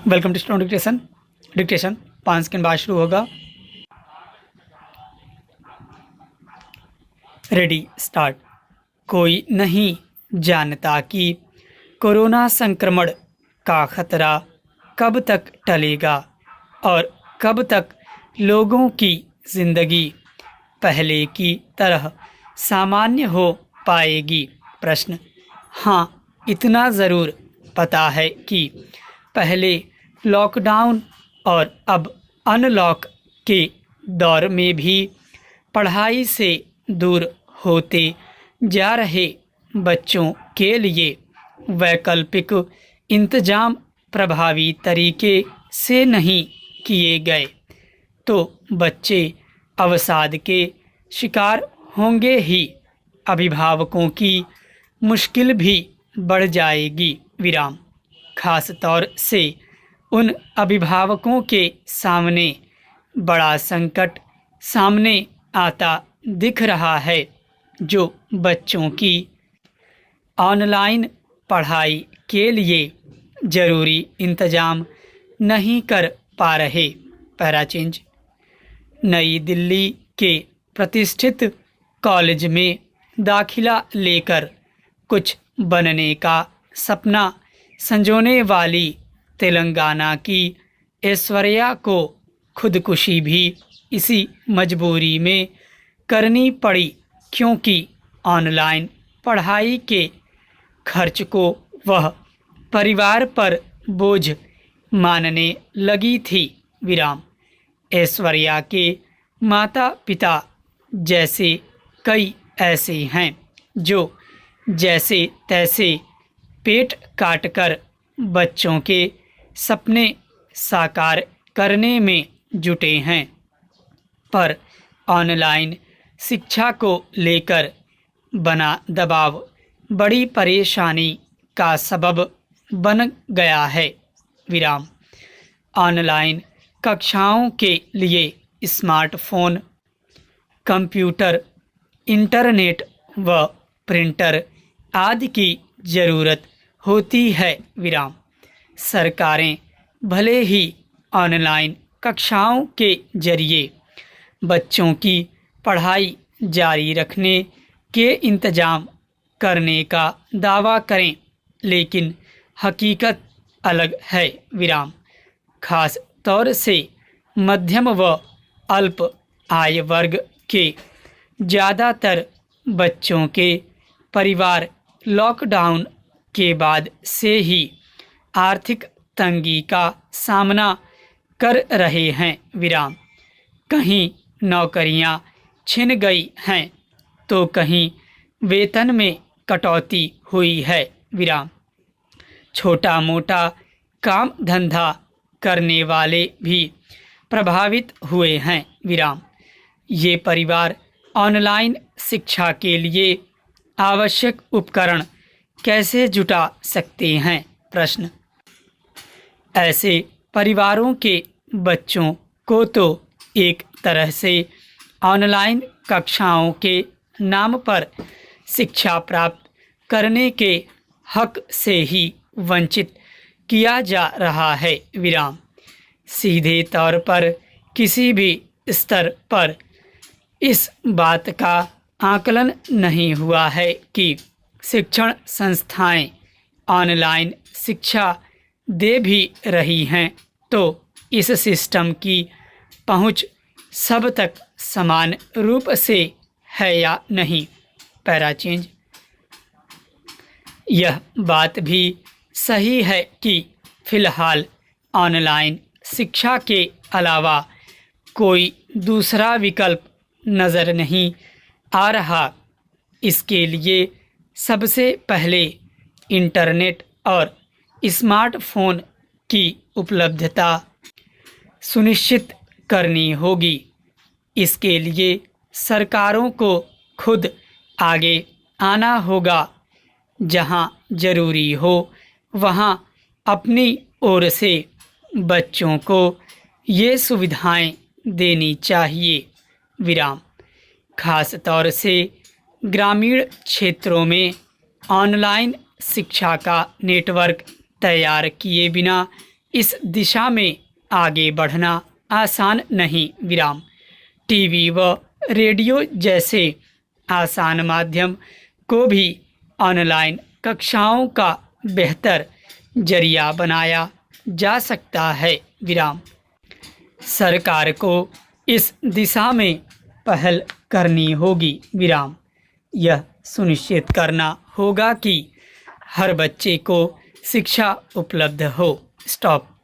Welcome to student dictation. Dictation 5 second बाद शुरू होगा। Ready start. कोई नहीं जानता कि कोरोना संक्रमण का खतरा कब तक टलेगा और कब तक लोगों की ज़िंदगी पहले की तरह सामान्य हो पाएगी। प्रश्न। हाँ, इतना ज़रूर पता है कि पहले लॉकडाउन और अब अनलॉक के दौर में भी पढ़ाई से दूर होते जा रहे बच्चों के लिए वैकल्पिक इंतजाम प्रभावी तरीके से नहीं किए गए तो बच्चे अवसाद के शिकार होंगे ही। अभिभावकों की मुश्किल भी बढ़ जाएगी। विराम। खास तौर से उन अभिभावकों के सामने बड़ा संकट सामने आता दिख रहा है जो बच्चों की ऑनलाइन पढ़ाई के लिए ज़रूरी इंतज़ाम नहीं कर पा रहे। Para change. नई दिल्ली के प्रतिष्ठित कॉलेज में दाखिला लेकर कुछ बनने का सपना संजोने वाली तेलंगाना की ऐश्वर्या को खुदकुशी भी इसी मजबूरी में करनी पड़ी क्योंकि ऑनलाइन पढ़ाई के खर्च को वह परिवार पर बोझ मानने लगी थी। विराम। ऐश्वर्या के माता पिता जैसे कई ऐसे हैं जो जैसे तैसे पेट काटकर बच्चों के सपने साकार करने में जुटे हैं, पर ऑनलाइन शिक्षा को लेकर बना दबाव बड़ी परेशानी का सबब बन गया है। विराम। ऑनलाइन कक्षाओं के लिए स्मार्टफोन, कंप्यूटर, इंटरनेट व प्रिंटर आदि की ज़रूरत होती है। विराम। सरकारें भले ही ऑनलाइन कक्षाओं के जरिए बच्चों की पढ़ाई जारी रखने के इंतज़ाम करने का दावा करें, लेकिन हकीकत अलग है। विराम। खास तौर से मध्यम व अल्प आय वर्ग के ज़्यादातर बच्चों के परिवार लॉकडाउन के बाद से ही आर्थिक तंगी का सामना कर रहे हैं। विराम। कहीं नौकरियां छिन गई हैं तो कहीं वेतन में कटौती हुई है। विराम। छोटा मोटा काम धंधा करने वाले भी प्रभावित हुए हैं। विराम। ये परिवार ऑनलाइन शिक्षा के लिए आवश्यक उपकरण कैसे जुटा सकते हैं? प्रश्न। ऐसे परिवारों के बच्चों को तो एक तरह से ऑनलाइन कक्षाओं के नाम पर शिक्षा प्राप्त करने के हक से ही वंचित किया जा रहा है। विराम। सीधे तौर पर किसी भी स्तर पर इस बात का आकलन नहीं हुआ है कि शिक्षण संस्थाएं ऑनलाइन शिक्षा दे भी रही हैं तो इस सिस्टम की पहुंच सब तक समान रूप से है या नहीं। Para change. यह बात भी सही है कि फ़िलहाल ऑनलाइन शिक्षा के अलावा कोई दूसरा विकल्प नज़र नहीं आ रहा। इसके लिए सबसे पहले इंटरनेट और स्मार्टफोन की उपलब्धता सुनिश्चित करनी होगी। इसके लिए सरकारों को खुद आगे आना होगा। जहां ज़रूरी हो वहां अपनी ओर से बच्चों को ये सुविधाएं देनी चाहिए। विराम। खास तौर से ग्रामीण क्षेत्रों में ऑनलाइन शिक्षा का नेटवर्क तैयार किए बिना इस दिशा में आगे बढ़ना आसान नहीं विराम। टीवी व रेडियो जैसे आसान माध्यम को भी ऑनलाइन कक्षाओं का बेहतर जरिया बनाया जा सकता है विराम। सरकार को इस दिशा में पहल करनी होगी विराम। यह सुनिश्चित करना होगा कि हर बच्चे को शिक्षा उपलब्ध हो। स्टॉप।